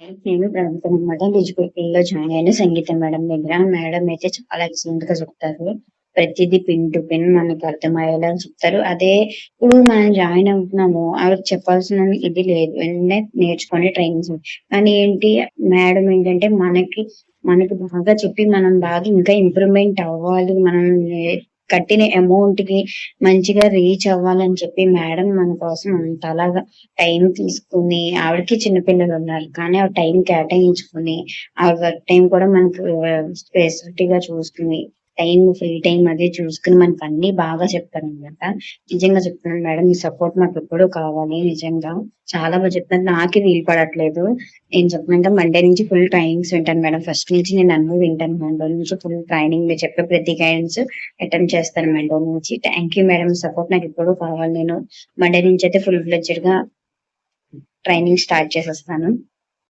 నేను ప్రస్తుతం డిజిటల్‌లో జాయిన్ అయ్యాను సంగీతం మేడం దగ్గర. మేడం అయితే చాలా ఎక్సలెంట్‌గా చెప్తారు. ప్రతిదీ పిన్ టు పిన్ మనకు అర్థమయ్యేలా చెప్తారు. అదే ఇప్పుడు మనం జాయిన్ అవుతున్నాము. ఆవిడ చెప్పాల్సిన ఇది లేదు. వెంటనే నేర్చుకొని ట్రైనింగ్స్ కానీ ఏంటి మేడం ఏంటంటే మనకి బాగా చెప్పి మనం బాగా ఇంకా ఇంప్రూవ్‌మెంట్ అవ్వాలి. మనం కట్టిన అమౌంట్‌కి మంచిగా రీచ్ అవ్వాలని చెప్పి మేడం మన కోసం అంతలాగా టైం తీసుకొని ఆవిడకి చిన్న పిల్లలున్నారు. కానీ ఆవిడ టైం కేటాయించుకొని, ఆవిడ వర్క్ టైం కూడా మనకు స్పెసిఫిక్‌గా చూసుకొని, ఫ్రీ టైమ్ అది చూసుకొని మనకన్నీ బాగా చెప్తారనమాట. నిజంగా చెప్తున్నాను మేడం మీ సపోర్ట్ మాకెప్పుడూ కావాలి నిజంగా. చాలా చెప్తున్నారు. నాకే వీలు పడట్లేదు. ఏం చెప్పమంటే మండే నుంచి ఫుల్ ట్రైనింగ్స్ వింటాను మేడం. ఫస్ట్ నుంచి నేను అన్నీ వింటాను. మండే నుంచి ఫుల్ ట్రైనింగ్ మీరు చెప్పే ప్రతి గైడెన్స్ అటెంప్ట్ చేస్తాను మండే నుంచి. Thank you madam. సపోర్ట్ నాకెప్పుడూ కావాలి. నేను మండే నుంచయితే ఫుల్ ఫ్లెడ్జెడ్‌గా ట్రైనింగ్ స్టార్ట్ చేసేస్తాను.